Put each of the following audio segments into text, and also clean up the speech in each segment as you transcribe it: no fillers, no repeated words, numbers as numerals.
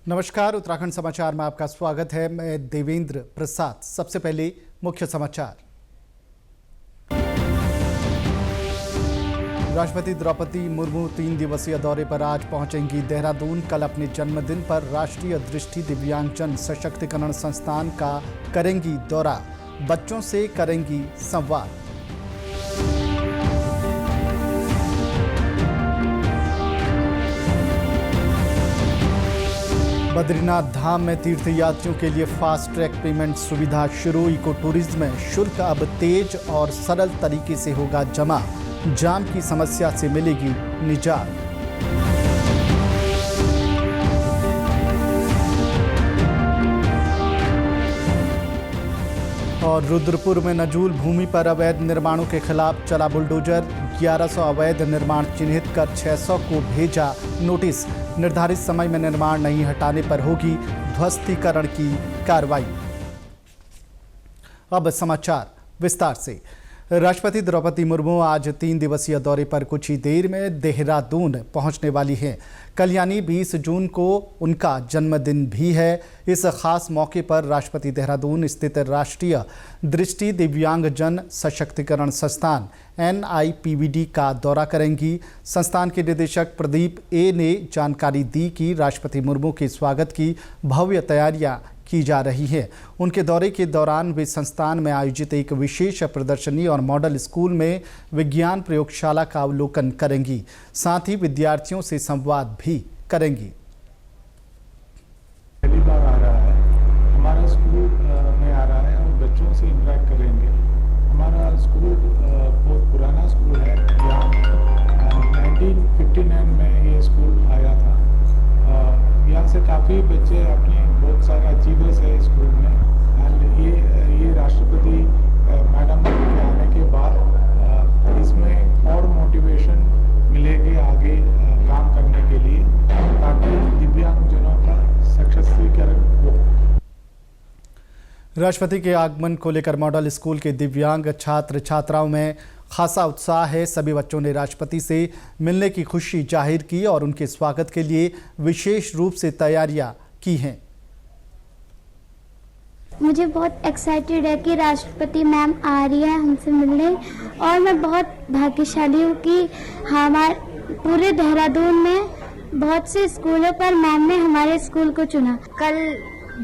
नमस्कार, उत्तराखंड समाचार में आपका स्वागत है। मैं देवेंद्र प्रसाद। सबसे पहले मुख्य समाचार। राष्ट्रपति द्रौपदी मुर्मू 3 दिवसीय दौरे पर आज पहुंचेंगी देहरादून। कल अपने जन्मदिन पर राष्ट्रीय दृष्टि दिव्यांगजन सशक्तिकरण संस्थान का करेंगी दौरा। बच्चों से करेंगी संवाद। बद्रीनाथ धाम में तीर्थयात्रियों के लिए फास्ट ट्रैक पेमेंट सुविधा शुरू। इको टूरिज्म में शुल्क अब तेज और सरल तरीके से होगा जमा। जाम की समस्या से मिलेगी निजात। और रुद्रपुर में नजूल भूमि पर अवैध निर्माणों के खिलाफ चला बुलडोजर। 1100 अवैध निर्माण चिन्हित कर 600 को भेजा नोटिस। निर्धारित समय में निर्माण नहीं हटाने पर होगी ध्वस्तीकरण की कार्रवाई। अब समाचार विस्तार से। राष्ट्रपति द्रौपदी मुर्मू आज 3 दिवसीय दौरे पर कुछ ही देर में देहरादून पहुंचने वाली हैं। कल यानी 20 जून को उनका जन्मदिन भी है। इस खास मौके पर राष्ट्रपति देहरादून स्थित राष्ट्रीय दृष्टि दिव्यांगजन सशक्तिकरण संस्थान NIPVD का दौरा करेंगी। संस्थान के निदेशक प्रदीप A ने जानकारी दी कि राष्ट्रपति मुर्मू के स्वागत की भव्य तैयारियां की जा रही है। उनके दौरे के दौरान वे संस्थान में आयोजित एक विशेष प्रदर्शनी और मॉडल स्कूल में विज्ञान प्रयोगशाला का अवलोकन करेंगी। साथ ही विद्यार्थियों से संवाद भी करेंगी। पहली बार आ रहा है, हमारा स्कूल में आ रहा है और बच्चों से इंटरेक्ट करेंगे। हमारा स्कूल बहुत पुराना स्कूल है। यहाँ 1959 में ये स्कूल आया था। यहाँ से काफ़ी बच्चे अपने बहुत सारे अचीवर्स है स्कूल में। एंड ये राष्ट्रपति मैडम के आने के बाद इसमें और मोटिवेशन मिलेगी आगे काम करने के लिए, ताकि दिव्यांगजनों का सशक्तिकरण हो। राष्ट्रपति के आगमन को लेकर मॉडल स्कूल के दिव्यांग छात्र छात्राओं में खासा उत्साह है। सभी बच्चों ने राष्ट्रपति से मिलने की खुशी जाहिर की और उनके स्वागत के लिए विशेष रूप से तैयारियां की हैं। मुझे बहुत एक्साइटेड है कि राष्ट्रपति मैम आ रही है हमसे मिलने, और मैं बहुत भाग्यशाली हूँ कि हमारे पूरे देहरादून में बहुत से स्कूलों पर मैम ने हमारे स्कूल को चुना। कल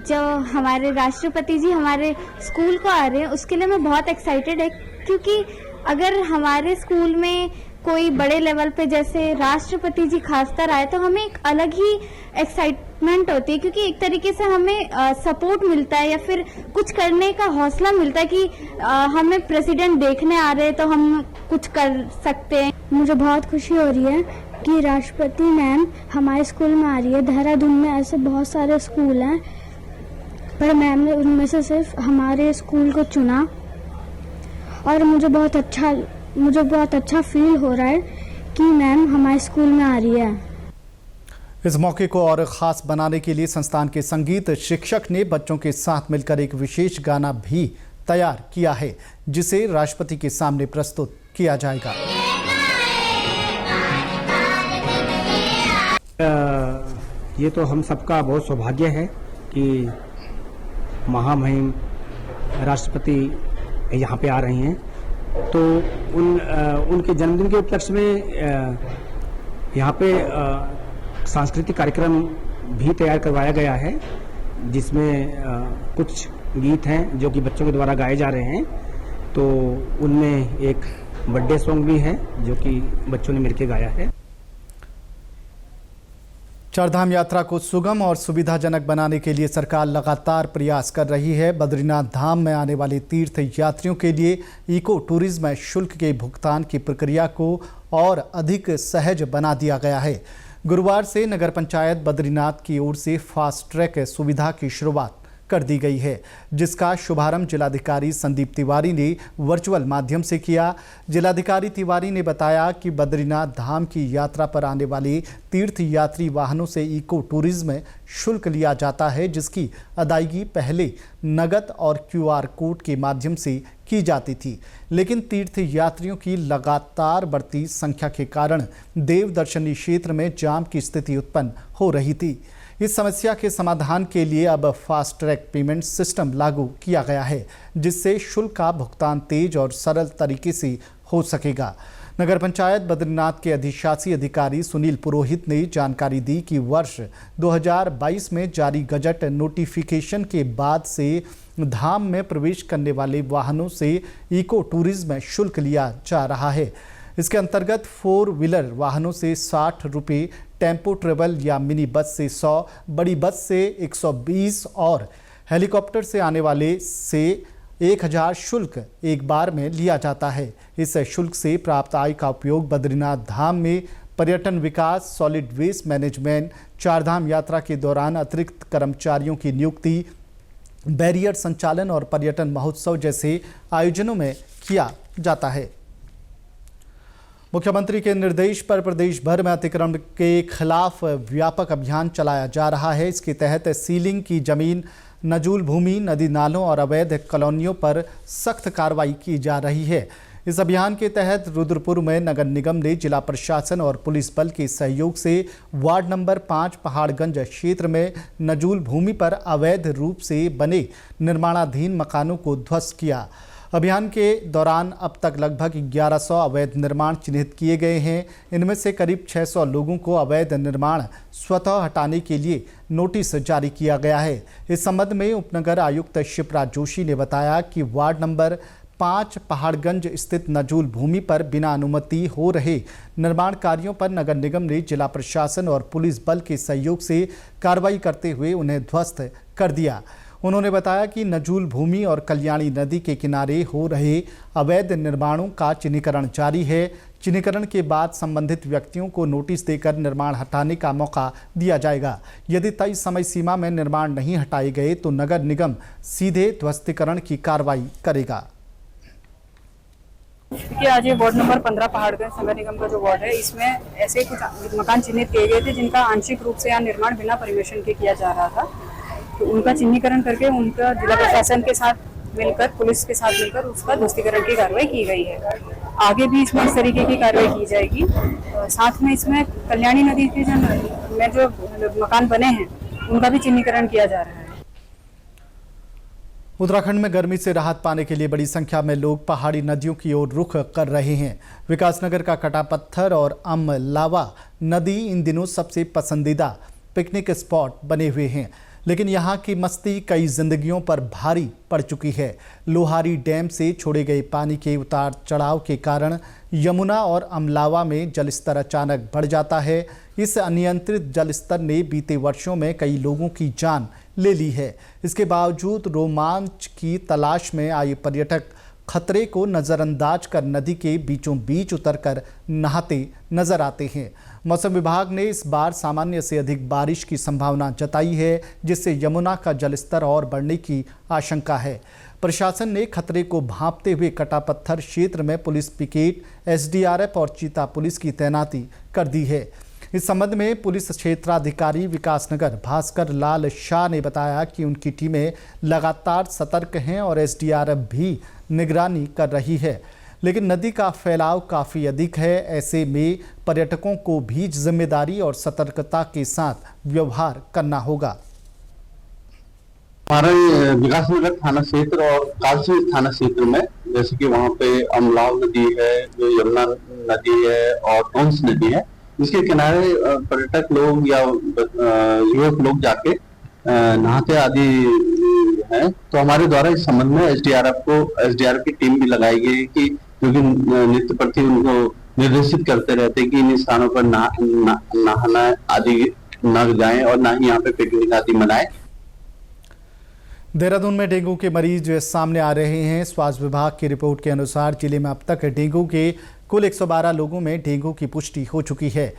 जो हमारे राष्ट्रपति जी हमारे स्कूल को आ रहे हैं, उसके लिए मैं बहुत एक्साइटेड है, क्योंकि अगर हमारे स्कूल में कोई बड़े लेवल पे जैसे राष्ट्रपति जी खासकर आए तो हमें एक अलग ही एक्साइटमेंट होती है, क्योंकि एक तरीके से हमें सपोर्ट मिलता है या फिर कुछ करने का हौसला मिलता है कि हमें प्रेसिडेंट देखने आ रहे हैं तो हम कुछ कर सकते हैं। मुझे बहुत खुशी हो रही है कि राष्ट्रपति मैम हमारे स्कूल में आ रही है। देहरादून में ऐसे बहुत सारे स्कूल हैं, पर मैम ने उनमें से सिर्फ हमारे स्कूल को चुना और मुझे बहुत अच्छा फील हो रहा है कि मैम हमारे स्कूल में आ रही है। इस मौके को और ख़ास बनाने के लिए संस्थान के संगीत शिक्षक ने बच्चों के साथ मिलकर एक विशेष गाना भी तैयार किया है, जिसे राष्ट्रपति के सामने प्रस्तुत किया जाएगा। ये तो हम सबका बहुत सौभाग्य है कि महामहिम राष्ट्रपति यहाँ पे आ रही हैं, तो उनके जन्मदिन के उपलक्ष्य में यहाँ पे सांस्कृतिक कार्यक्रम भी तैयार करवाया गया है, जिसमें कुछ गीत हैं जो कि बच्चों के द्वारा गाए जा रहे हैं। तो उनमें एक बर्थडे सॉन्ग भी है जो कि बच्चों ने मिलकर गाया है। चारधाम यात्रा को सुगम और सुविधाजनक बनाने के लिए सरकार लगातार प्रयास कर रही है। बद्रीनाथ धाम में आने वाले तीर्थ यात्रियों के लिए इको टूरिज्म में शुल्क के भुगतान की प्रक्रिया को और अधिक सहज बना दिया गया है। गुरुवार से नगर पंचायत बद्रीनाथ की ओर से फास्ट ट्रैक सुविधा की शुरुआत कर दी गई है, जिसका शुभारंभ जिलाधिकारी संदीप तिवारी ने वर्चुअल माध्यम से किया। जिलाधिकारी तिवारी ने बताया कि बद्रीनाथ धाम की यात्रा पर आने वाले तीर्थ यात्री वाहनों से इको टूरिज्म में शुल्क लिया जाता है, जिसकी अदायगी पहले नकद और QR कोड के माध्यम से की जाती थी, लेकिन तीर्थ यात्रियों की लगातार बढ़ती संख्या के कारण देव दर्शनी क्षेत्र में जाम की स्थिति उत्पन्न हो रही थी। इस समस्या के समाधान के लिए अब फास्ट ट्रैक पेमेंट सिस्टम लागू किया गया है, जिससे शुल्क का भुगतान तेज और सरल तरीके से हो सकेगा। नगर पंचायत बद्रीनाथ के अधिशासी अधिकारी सुनील पुरोहित ने जानकारी दी कि वर्ष 2022 में जारी गजट नोटिफिकेशन के बाद से धाम में प्रवेश करने वाले वाहनों से इको टूरिज्म शुल्क लिया जा रहा है। इसके अंतर्गत 4 व्हीलर वाहनों से 60 रुपये, टेम्पो ट्रेवल या मिनी बस से 100, बड़ी बस से 120 और हेलीकॉप्टर से आने वाले से 1000 शुल्क एक बार में लिया जाता है। इस शुल्क से प्राप्त आय का उपयोग बद्रीनाथ धाम में पर्यटन विकास, सॉलिड वेस्ट मैनेजमेंट, चारधाम यात्रा के दौरान अतिरिक्त कर्मचारियों की नियुक्ति, बैरियर संचालन और पर्यटन महोत्सव जैसे आयोजनों में किया जाता है। मुख्यमंत्री के निर्देश पर प्रदेश भर में अतिक्रमण के खिलाफ व्यापक अभियान चलाया जा रहा है। इसके तहत सीलिंग की जमीन, नजूल भूमि, नदी नालों और अवैध कॉलोनियों पर सख्त कार्रवाई की जा रही है। इस अभियान के तहत रुद्रपुर में नगर निगम ने जिला प्रशासन और पुलिस बल के सहयोग से वार्ड नंबर 5 पहाड़गंज क्षेत्र में नजूल भूमि पर अवैध रूप से बने निर्माणाधीन मकानों को ध्वस्त किया। अभियान के दौरान अब तक लगभग 1100 अवैध निर्माण चिन्हित किए गए हैं। इनमें से करीब 600 लोगों को अवैध निर्माण स्वतः हटाने के लिए नोटिस जारी किया गया है। इस संबंध में उपनगर आयुक्त शिप्रा जोशी ने बताया कि वार्ड नंबर 5 पहाड़गंज स्थित नजूल भूमि पर बिना अनुमति हो रहे निर्माण कार्यों पर नगर निगम ने जिला प्रशासन और पुलिस बल के सहयोग से कार्रवाई करते हुए उन्हें ध्वस्त कर दिया। उन्होंने बताया कि नजूल भूमि और कल्याणी नदी के किनारे हो रहे अवैध निर्माणों का चिन्हीकरण जारी है। चिन्हीकरण के बाद संबंधित व्यक्तियों को नोटिस देकर निर्माण हटाने का मौका दिया जाएगा। यदि तय समय सीमा में निर्माण नहीं हटाए गए तो नगर निगम सीधे ध्वस्तीकरण की कार्रवाई करेगा। कि आज ये वार्ड नंबर 15 पहाड़गंज नगर निगम का जो वार्ड है, इसमें ऐसे कुछ मकान चिन्हित किए गए थे जिनका आंशिक रूप से यहाँ निर्माण बिना परमिशन के किया जा रहा था। तो उनका चिन्हीकरण करके उनका जिला प्रशासन के साथ मिलकर, पुलिस के साथ मिलकर उसका ध्वस्तीकरण की कार्रवाई की गई है। आगे भी इसमें इस तरीके की कार्रवाई की जाएगी। साथ में इसमें कल्याणी नदी के जो मकान बने हैं उनका भी चिन्हीकरण किया जा रहा है। उत्तराखंड में गर्मी से राहत पाने के लिए बड़ी संख्या में लोग पहाड़ी नदियों की ओर रुख कर रहे हैं। विकासनगर का कटापत्थर और अमलावा नदी इन दिनों सबसे पसंदीदा पिकनिक स्पॉट बने हुए हैं, लेकिन यहाँ की मस्ती कई जिंदगियों पर भारी पड़ चुकी है। लोहारी डैम से छोड़े गए पानी के उतार चढ़ाव के कारण यमुना और अमलावा में जलस्तर अचानक बढ़ जाता है। इस अनियंत्रित जलस्तर ने बीते वर्षों में कई लोगों की जान ले ली है। इसके बावजूद रोमांच की तलाश में आए पर्यटक खतरे को नज़रअंदाज कर नदी के बीचों बीच उतरकर नहाते नजर आते हैं। मौसम विभाग ने इस बार सामान्य से अधिक बारिश की संभावना जताई है, जिससे यमुना का जलस्तर और बढ़ने की आशंका है। प्रशासन ने खतरे को भांपते हुए कटापत्थर क्षेत्र में पुलिस पिकेट, एसडीआरएफ और चीता पुलिस की तैनाती कर दी है। इस संबंध में पुलिस क्षेत्राधिकारी विकासनगर भास्कर लाल शाह ने बताया कि उनकी टीमें लगातार सतर्क हैं और एसडीआरएफ भी निगरानी कर रही है, लेकिन नदी का फैलाव काफ़ी अधिक है। ऐसे में पर्यटकों को भी जिम्मेदारी और सतर्कता के साथ व्यवहार करना होगा। हमारे विकासनगर थाना क्षेत्र और कालसी थाना क्षेत्र में, जैसे कि वहाँ पे अमलाव नदी है, जो यमुना नदी है और टोंस नदी है, इसके किनारे पर्यटक लोग या युवक लोग जाके नहाते आदि हैं। तो हमारे द्वारा इस संबंध में एसडीआरएफ की टीम भी लगाई गई है कि जो कि नित्य प्रति उनको निर्देशित करते रहते हैं कि इन स्थानों पर नहाना आदि न जाएं और ना ही यहाँ पे पिकनिक आदि मनाएं। देहरादून में डेंगू के मरीज सामने आ रहे हैं। स्वास्थ्य विभाग की रिपोर्ट के अनुसार जिले में अब तक डेंगू के कुल 112 लोगों में डेंगू की पुष्टि हो चुकी है।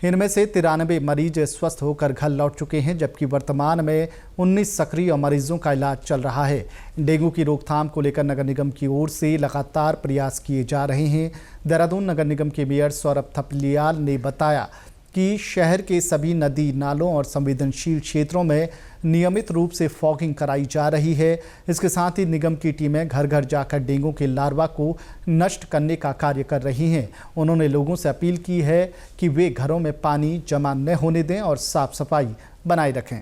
इनमें से 93 मरीज स्वस्थ होकर घर लौट चुके हैं, जबकि वर्तमान में 19 सक्रिय मरीजों का इलाज चल रहा है। डेंगू की रोकथाम को लेकर नगर निगम की ओर से लगातार प्रयास किए जा रहे हैं। देहरादून नगर निगम के मेयर सौरभ थपलियाल ने बताया कि शहर के सभी नदी नालों और संवेदनशील क्षेत्रों में नियमित रूप से फॉगिंग कराई जा रही है। इसके साथ ही निगम की टीमें घर घर जाकर डेंगू के लार्वा को नष्ट करने का कार्य कर रही हैं। उन्होंने लोगों से अपील की है कि वे घरों में पानी जमा न होने दें और साफ सफाई बनाए रखें।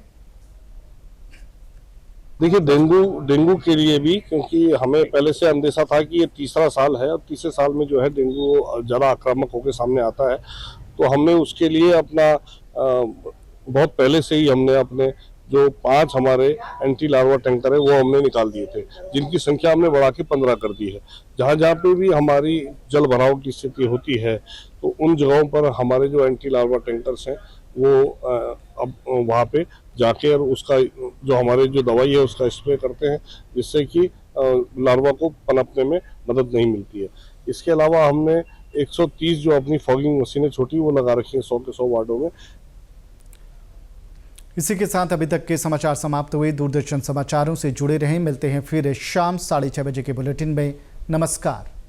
देखिए, डेंगू के लिए भी, क्योंकि हमें पहले से अंदेशा था कि ये तीसरा साल है और तीसरे साल में जो है डेंगू ज़्यादा आक्रामक होकर सामने आता है, तो हमने उसके लिए अपना बहुत पहले से ही हमने अपने जो 5 हमारे एंटी लार्वा टैंकर है वो हमने निकाल दिए थे, जिनकी संख्या हमने बढ़ा के 15 कर दी है। जहाँ जहाँ पे भी हमारी जल भराव की स्थिति होती है तो उन जगहों पर हमारे जो एंटी लार्वा टैंकर्स हैं वो अब वहाँ पे जाके और उसका जो हमारे जो दवाई है उसका स्प्रे करते हैं, जिससे कि लार्वा को पनपने में मदद नहीं मिलती है। इसके अलावा हमने 130 जो अपनी फॉगिंग मशीनें छोटी वो लगा रखी हैं 100 के 100 वार्डों में। इसी के साथ अभी तक के समाचार समाप्त हुए। दूरदर्शन समाचारों से जुड़े रहें। मिलते हैं फिर शाम 6:30 बजे के बुलेटिन में। नमस्कार।